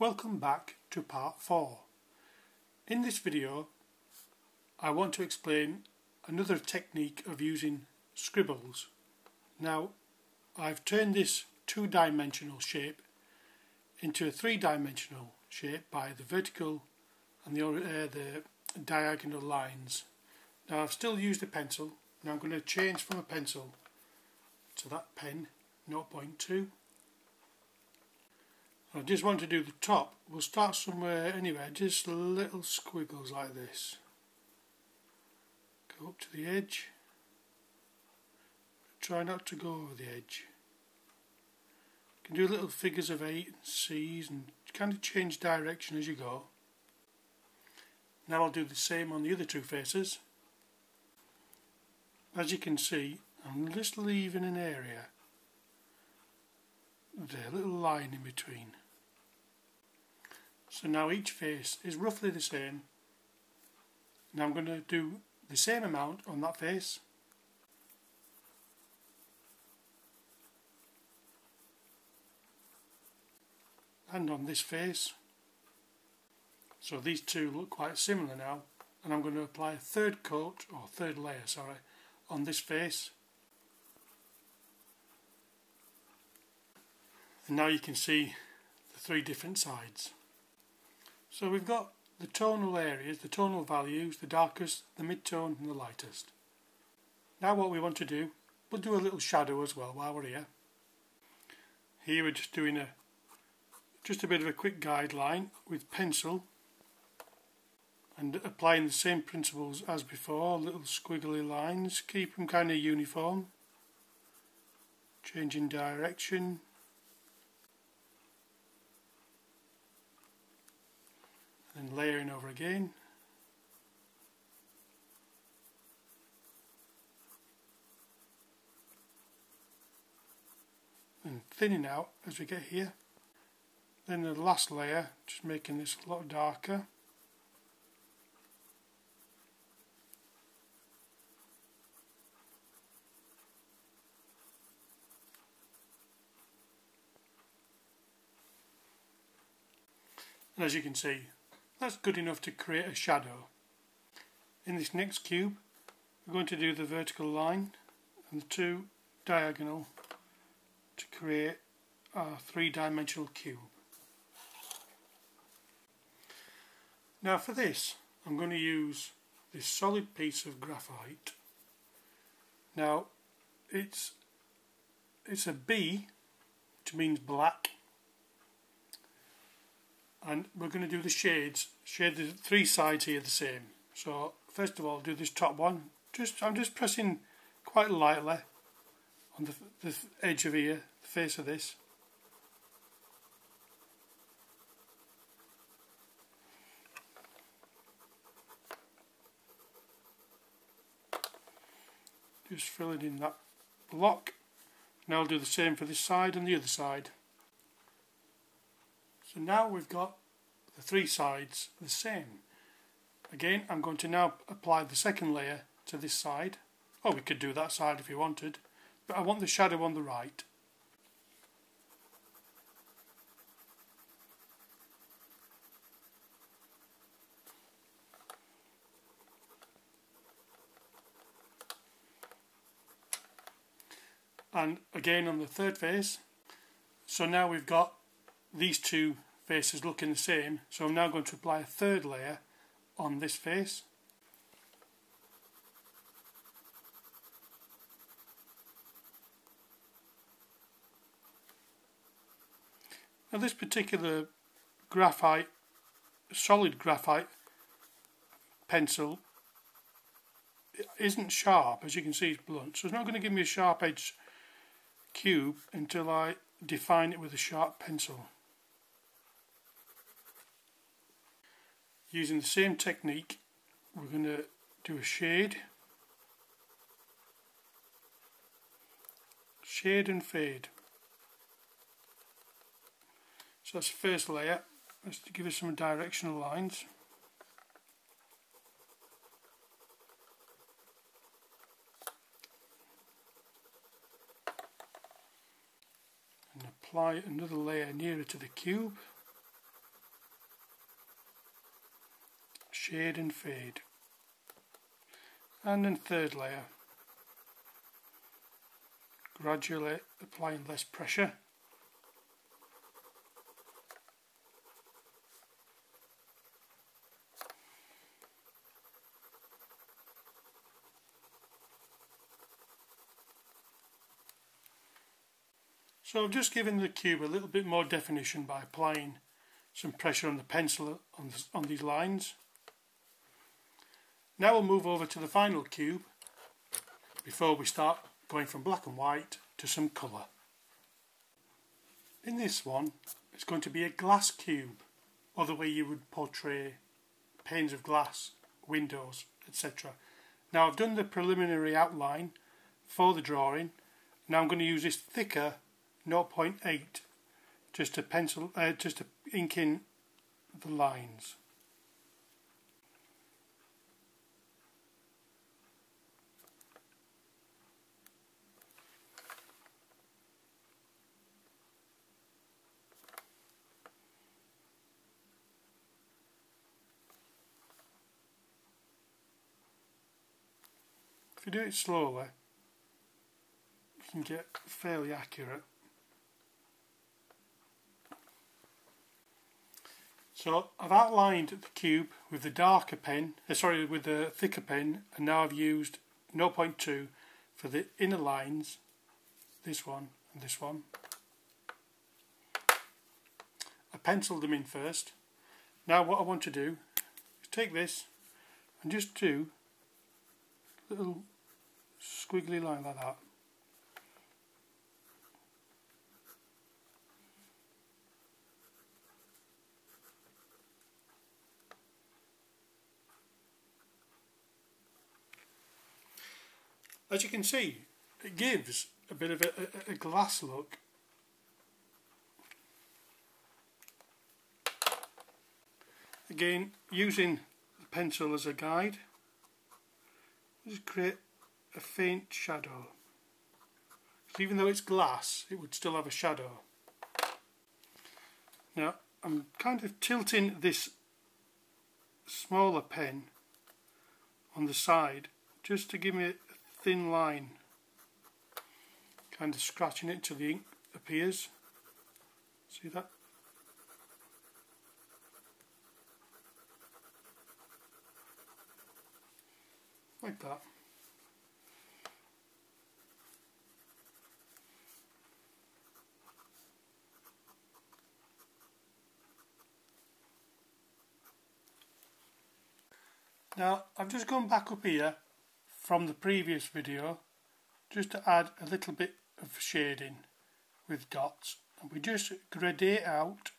Welcome back to part 4. In this video I want to explain another technique of using scribbles. Now I've turned this two-dimensional shape into a three-dimensional shape by the vertical and the diagonal lines. Now I've still used a pencil. Now I'm going to change from a pencil to that pen 0.2. I just want to do the top. We'll start somewhere anywhere, just little squiggles like this. Go up to the edge. Try not to go over the edge. You can do little figures of 8 and C's and kind of change direction as you go. Now I'll do the same on the other two faces. As you can see, I'm just leaving an area. There, a little line in between. So now each face is roughly the same. Now I'm going to do the same amount on that face. And on this face. So these two look quite similar now. And I'm going to apply a third coat, or third layer, sorry, on this face. And now you can see the three different sides. So we've got the tonal areas, the tonal values, the darkest, the mid-tone and the lightest. Now what we want to do, we'll do a little shadow as well while we're here. Here we're just doing just a bit of a quick guideline with pencil and applying the same principles as before, little squiggly lines, keep them kind of uniform, changing direction. And layering over again. And thinning out as we get here. Then the last layer, just making this a lot darker. And as you can see, that's good enough to create a shadow. In this next cube we're going to do the vertical line and the two diagonal to create our three-dimensional cube. Now for this I'm going to use this solid piece of graphite. Now it's a B, which means black. And we're going to do the shades. Shade the three sides here the same. So first of all, do this top one. I'm just pressing quite lightly on the edge of here, the face of this. Just filling in that block. Now I'll do the same for this side and the other side. So now we've got the three sides the same. Again, I'm going to now apply the second layer to this side. Oh, we could do that side if you wanted, but I want the shadow on the right. And again on the third face. So now we've got these two faces looking the same, so I'm now going to apply a third layer on this face. Now this particular graphite, solid graphite pencil isn't sharp, as you can see it's blunt, so it's not going to give me a sharp edge cube until I define it with a sharp pencil. Using the same technique, we're going to do a shade and fade. So that's the first layer. Let's give it some directional lines. And apply another layer nearer to the cube. shade and fade. And then third layer, gradually applying less pressure. So I've just given the cube a little bit more definition by applying some pressure on the pencil on these lines. Now we'll move over to the final cube before we start going from black and white to some colour. In this one, it's going to be a glass cube, or the way you would portray panes of glass, windows, etc. Now I've done the preliminary outline for the drawing. Now I'm going to use this thicker 0.8 just to ink in the lines. If you do it slowly, you can get fairly accurate. So I've outlined the cube with the darker pen, with the thicker pen, and now I've used 0.2 for the inner lines, this one and this one. I penciled them in first. Now what I want to do is take this and just do a little squiggly line like that. As you can see, it gives a bit of a glass look. Again, using the pencil as a guide, just create a faint shadow. So even though it's glass, it would still have a shadow. Now, I'm kind of tilting this smaller pen on the side just to give me a thin line, kind of scratching it till the ink appears. See that? Like that. Now I've just gone back up here from the previous video just to add a little bit of shading with dots, and we just gradate out.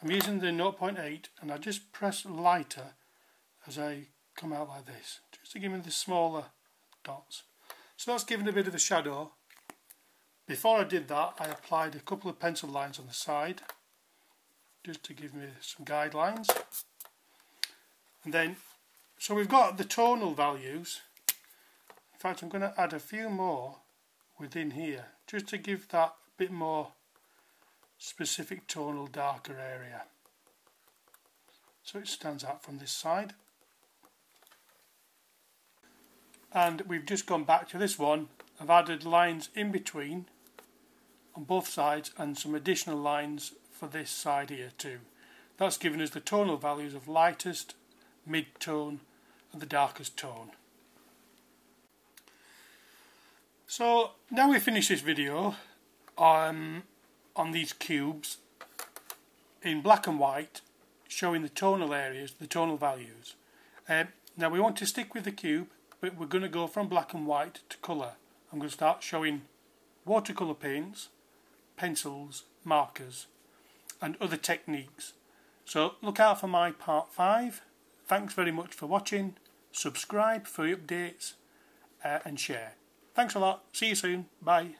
I'm using the 0.8 and I just press lighter as I come out like this, just to give me the smaller dots. So that's giving a bit of a shadow. Before I did that, I applied a couple of pencil lines on the side just to give me some guidelines. And then, so we've got the tonal values. In fact, I'm going to add a few more within here just to give that bit more specific tonal darker area, so it stands out from this side. And we've just gone back to this one. I've added lines in between on both sides and some additional lines for this side here too. That's given us the tonal values of lightest, mid-tone and the darkest tone. So now we finish this video on these cubes in black and white, showing the tonal areas, the tonal values. Now we want to stick with the cube, but we're going to go from black and white to colour. I'm going to start showing watercolour paints, pencils, markers and other techniques. So look out for my part 5. Thanks very much for watching. Subscribe for updates and share. Thanks a lot. See you soon. Bye.